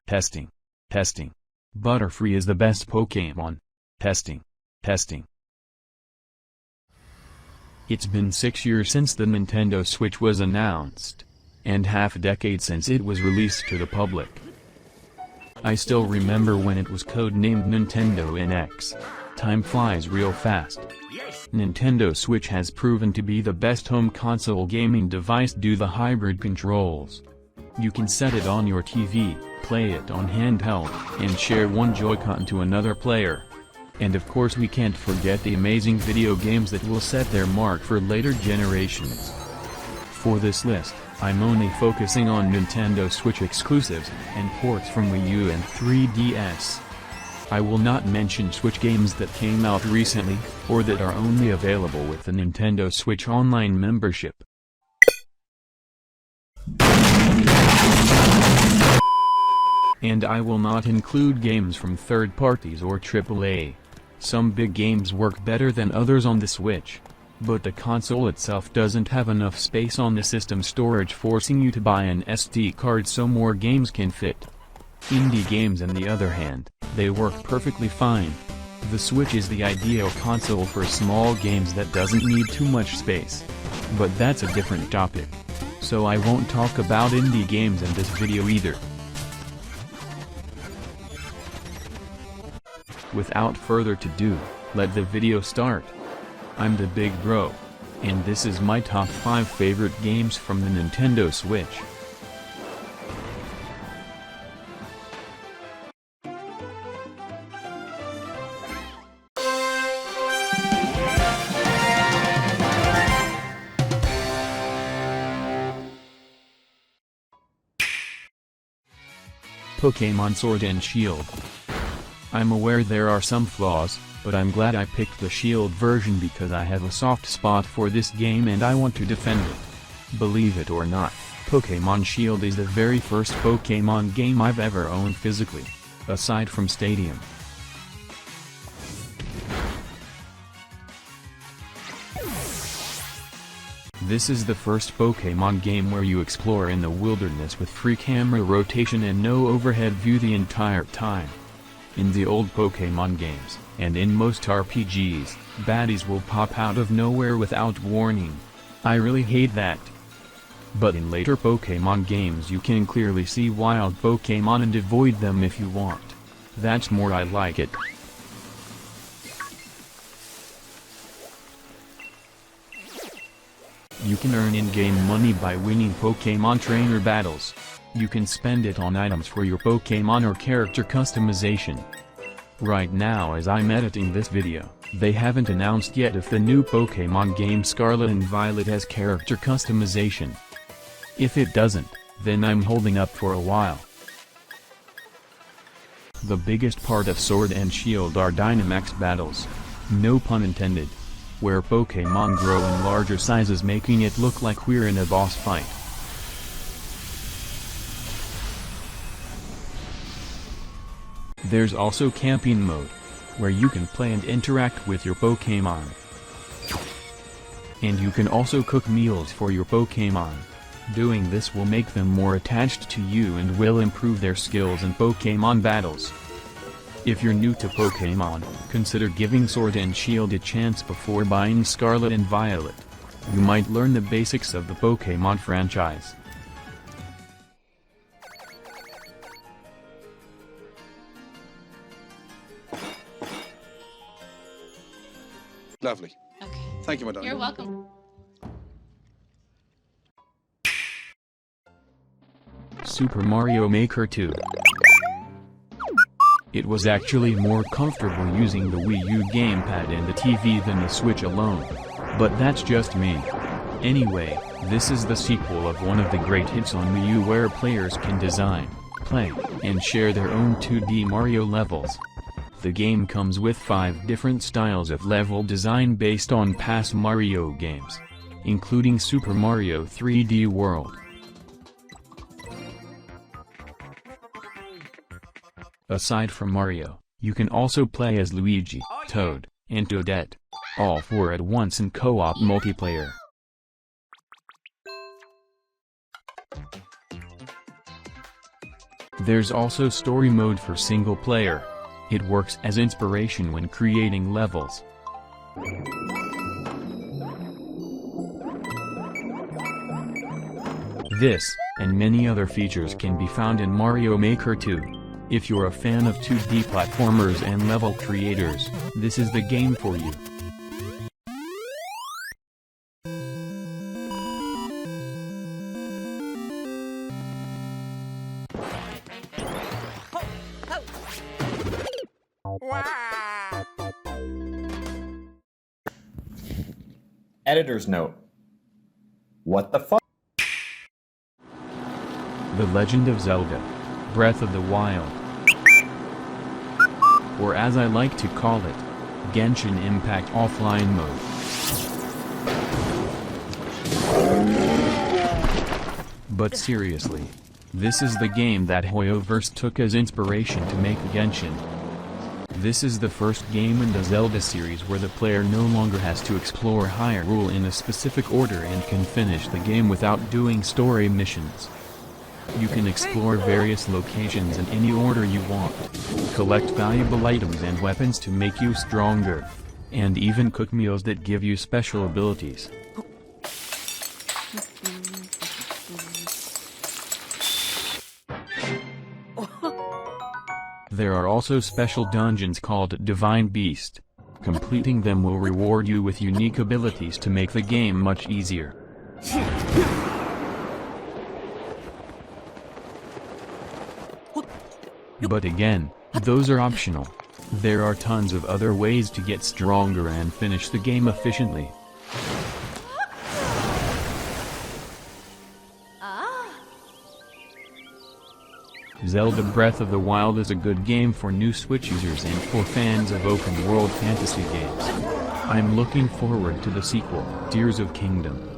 Testing. Testing. Butterfree is the best Pokémon. Testing. Testing. It's been 6 years since the Nintendo Switch was announced, and half a decade since it was released to the public. I still remember when it was codenamed Nintendo NX. Time flies real fast. Nintendo Switch has proven to be the best home console gaming device due to the hybrid controls. You can set it on your TV, play it on handheld, and share one Joy-Con to another player. And of course we can't forget the amazing video games that will set their mark for later generations. For this list, I'm only focusing on Nintendo Switch exclusives, and ports from Wii U and 3DS. I will not mention Switch games that came out recently, or that are only available with the Nintendo Switch Online membership. And I will not include games from third parties or AAA. Some big games work better than others on the Switch, but the console itself doesn't have enough space on the system storage, forcing you to buy an SD card so more games can fit. Indie games on the other hand, they work perfectly fine. The Switch is the ideal console for small games that doesn't need too much space. But that's a different topic. So I won't talk about indie games in this video either. Without further ado, let the video start. I'm the Big Bro, and this is my top 5 favorite games from the Nintendo Switch. Pokémon Sword and Shield. I'm aware there are some flaws, but I'm glad I picked the Shield version because I have a soft spot for this game and I want to defend it. Believe it or not, Pokémon Shield is the very first Pokémon game I've ever owned physically, aside from Stadium. This is the first Pokémon game where you explore in the wilderness with free camera rotation and no overhead view the entire time. In the old Pokémon games, and in most RPGs, baddies will pop out of nowhere without warning. I really hate that. But in later Pokémon games you can clearly see wild Pokémon and avoid them if you want. That's more I like it. You can earn in-game money by winning Pokémon trainer battles. You can spend it on items for your Pokémon or character customization. Right now as I'm editing this video, they haven't announced yet if the new Pokémon game Scarlet and Violet has character customization. If it doesn't, then I'm holding up for a while. The biggest part of Sword and Shield are Dynamax battles. No pun intended. Where Pokémon grow in larger sizes, making it look like we're in a boss fight. There's also camping mode, where you can play and interact with your Pokémon. And you can also cook meals for your Pokémon. Doing this will make them more attached to you and will improve their skills in Pokémon battles. If you're new to Pokémon, consider giving Sword and Shield a chance before buying Scarlet and Violet. You might learn the basics of the Pokémon franchise. Lovely. Okay. Thank you, madam. You're welcome. Super Mario Maker 2. It was actually more comfortable using the Wii U gamepad and the TV than the Switch alone. But that's just me. Anyway, this is the sequel of one of the great hits on Wii U where players can design, play, and share their own 2D Mario levels. The game comes with 5 different styles of level design based on past Mario games, including Super Mario 3D World. Aside from Mario, you can also play as Luigi, Toad, and Toadette, all 4 at once in co-op multiplayer. There's also story mode for single player. It works as inspiration when creating levels. This, and many other features can be found in Mario Maker 2. If you're a fan of 2D platformers and level creators, this is the game for you. Editor's note. What the fuck? The Legend of Zelda: Breath of the Wild, or as I like to call it, Genshin Impact Offline Mode. But seriously, this is the game that Hoyoverse took as inspiration to make Genshin. This is the first game in the Zelda series where the player no longer has to explore Hyrule in a specific order and can finish the game without doing story missions. You can explore various locations in any order you want, collect valuable items and weapons to make you stronger, and even cook meals that give you special abilities. There are also special dungeons called Divine Beast. Completing them will reward you with unique abilities to make the game much easier. But again, those are optional. There are tons of other ways to get stronger and finish the game efficiently. Zelda Breath of the Wild is a good game for new Switch users and for fans of open-world fantasy games. I'm looking forward to the sequel, Tears of Kingdom.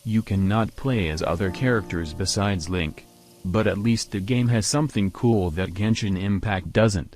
You cannot play as other characters besides Link. But at least the game has something cool that Genshin Impact doesn't.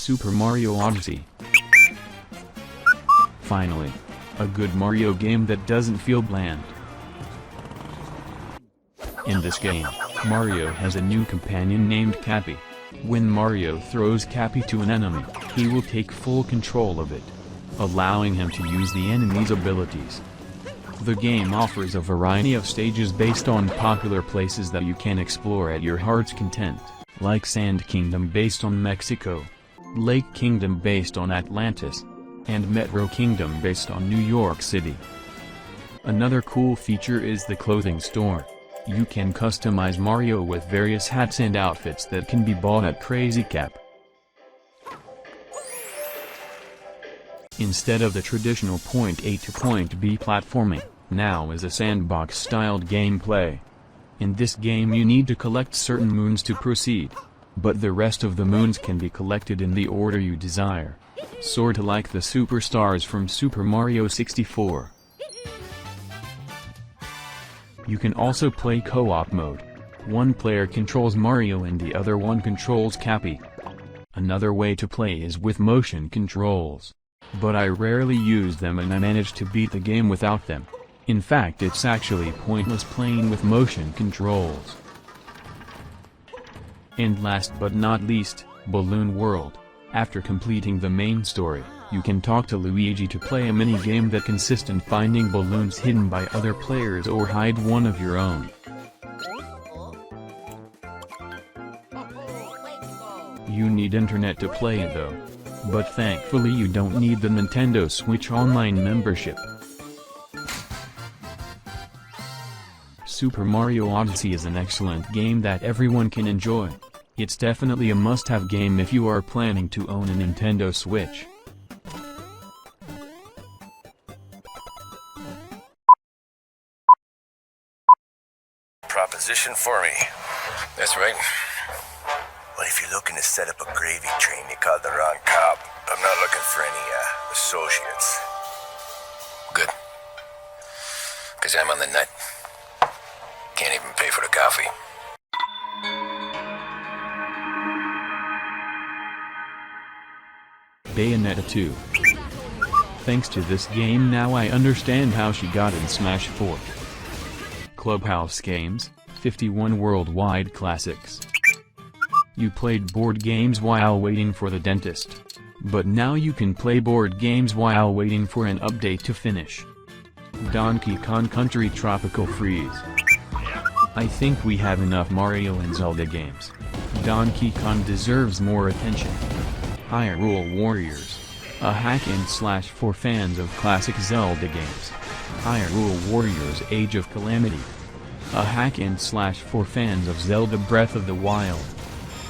Super Mario Odyssey. Finally, a good Mario game that doesn't feel bland. In this game, Mario has a new companion named Cappy. When Mario throws Cappy to an enemy, he will take full control of it, allowing him to use the enemy's abilities. The game offers a variety of stages based on popular places that you can explore at your heart's content, like Sand Kingdom based on Mexico, Lake Kingdom based on Atlantis, and Metro Kingdom based on New York City. Another cool feature is the clothing store. You can customize Mario with various hats and outfits that can be bought at Crazy Cap. Instead of the traditional point A to point B platforming, now is a sandbox-styled gameplay. In this game you need to collect certain moons to proceed, but the rest of the moons can be collected in the order you desire. Sorta like the superstars from Super Mario 64. You can also play co-op mode. One player controls Mario and the other one controls Cappy. Another way to play is with motion controls. But I rarely use them and I manage to beat the game without them. In fact, it's actually pointless playing with motion controls. And last but not least, Balloon World. After completing the main story, you can talk to Luigi to play a mini-game that consists in finding balloons hidden by other players or hide one of your own. You need internet to play it though. But thankfully you don't need the Nintendo Switch Online membership. Super Mario Odyssey is an excellent game that everyone can enjoy. It's definitely a must-have game if you are planning to own a Nintendo Switch. Proposition for me. That's right. What if you're looking to set up a gravy train, you called the wrong cop? I'm not looking for any, associates. Good. Because I'm on the nut. Can't even pay for the coffee. Bayonetta 2. Thanks to this game now I understand how she got in Smash 4. Clubhouse Games, 51 worldwide classics. You played board games while waiting for the dentist. But now you can play board games while waiting for an update to finish. Donkey Kong Country Tropical Freeze. I think we have enough Mario and Zelda games. Donkey Kong deserves more attention. Hyrule Warriors. A hack and slash for fans of classic Zelda games. Hyrule Warriors Age of Calamity. A hack and slash for fans of Zelda Breath of the Wild.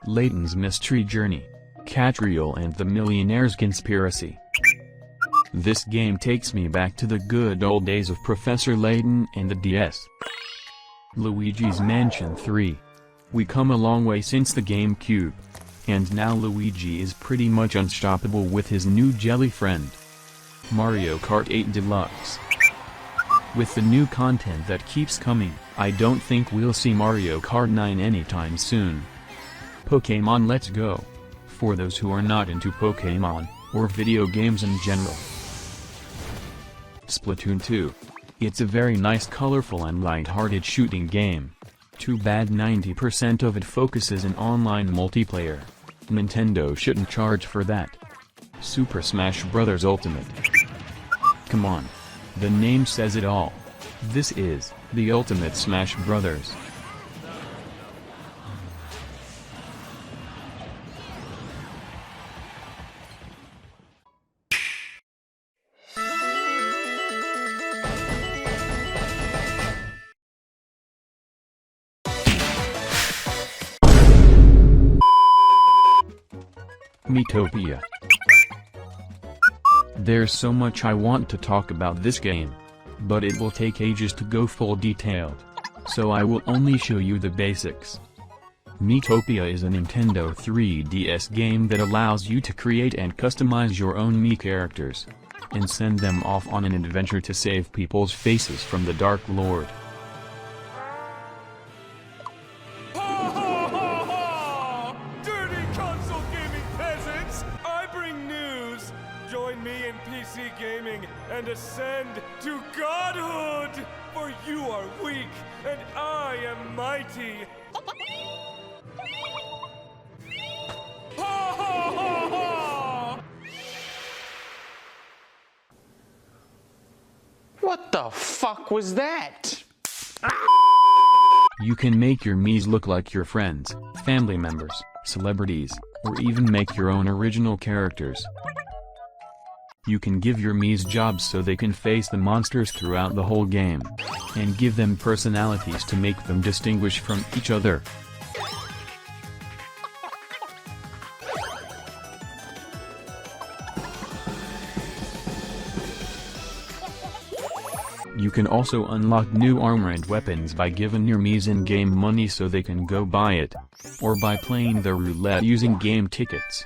Layton's Mystery Journey. Catriel and the Millionaire's Conspiracy. This game takes me back to the good old days of Professor Layton and the DS. Luigi's Mansion 3. We come a long way since the GameCube. And now Luigi is pretty much unstoppable with his new jelly friend. Mario Kart 8 Deluxe. With the new content that keeps coming, I don't think we'll see Mario Kart 9 anytime soon. Pokémon Let's Go. For those who are not into Pokémon, or video games in general. Splatoon 2. It's a very nice, colorful and light-hearted shooting game. Too bad 90% of it focuses in online multiplayer. Nintendo shouldn't charge for that. Super Smash Bros. Ultimate. Come on. The name says it all. This is the Ultimate Smash Bros. Miitopia. There's so much I want to talk about this game. But it will take ages to go full detailed. So I will only show you the basics. Miitopia is a Nintendo 3DS game that allows you to create and customize your own Mii characters. And send them off on an adventure to save people's faces from the Dark Lord. And ascend to godhood! For you are weak, and I am mighty! Ha ha ha ha! What the fuck was that? You can make your Miis look like your friends, family members, celebrities, or even make your own original characters. You can give your Miis jobs so they can face the monsters throughout the whole game, and give them personalities to make them distinguish from each other. You can also unlock new armor and weapons by giving your Miis in-game money so they can go buy it, or by playing the roulette using game tickets.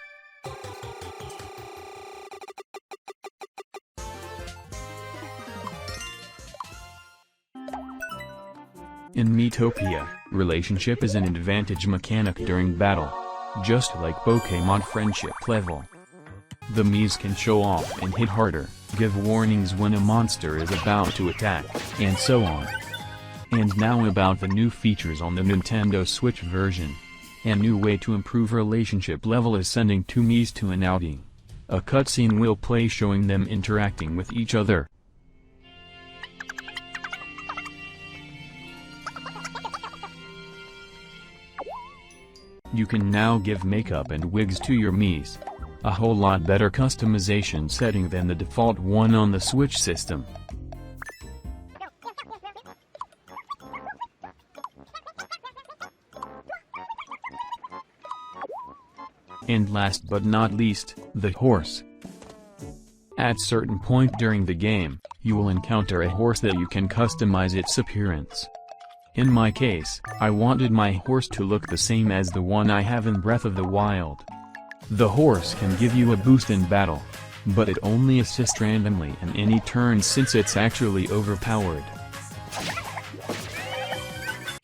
In Miitopia, relationship is an advantage mechanic during battle. Just like Pokémon Friendship level. The Miis can show off and hit harder, give warnings when a monster is about to attack, and so on. And now about the new features on the Nintendo Switch version. A new way to improve relationship level is sending two Miis to an outing. A cutscene will play showing them interacting with each other. You can now give makeup and wigs to your Miis. A whole lot better customization setting than the default one on the Switch system. And last but not least, the horse. At certain point during the game, you will encounter a horse that you can customize its appearance. In my case, I wanted my horse to look the same as the one I have in Breath of the Wild. The horse can give you a boost in battle, but it only assists randomly in any turn since it's actually overpowered.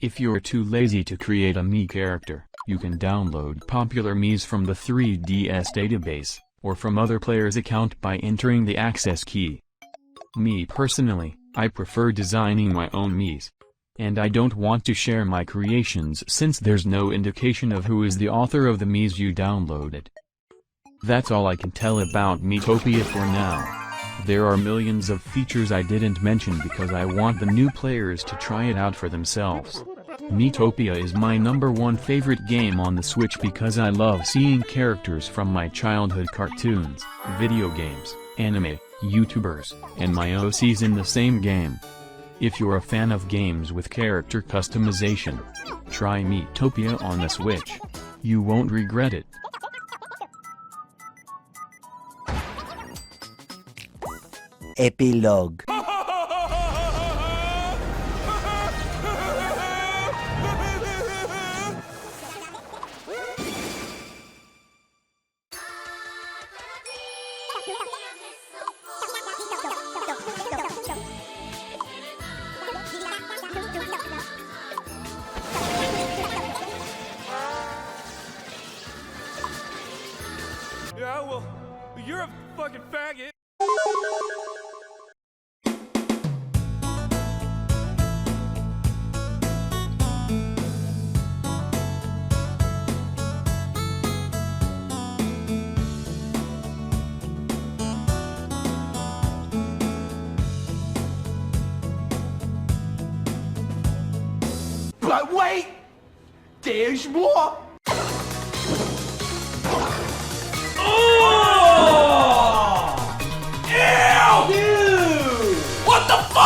If you're too lazy to create a Mii character, you can download popular Miis from the 3DS database, or from other players' account by entering the access key. Me personally, I prefer designing my own Miis. And I don't want to share my creations since there's no indication of who is the author of the Miis you downloaded. That's all I can tell about Miitopia for now. There are millions of features I didn't mention because I want the new players to try it out for themselves. Miitopia is my #1 favorite game on the Switch because I love seeing characters from my childhood cartoons, video games, anime, YouTubers, and my OCs in the same game. If you're a fan of games with character customization, try Miitopia on the Switch. You won't regret it. Epilogue. Yeah, well, you're a fucking faggot. But wait! There's more!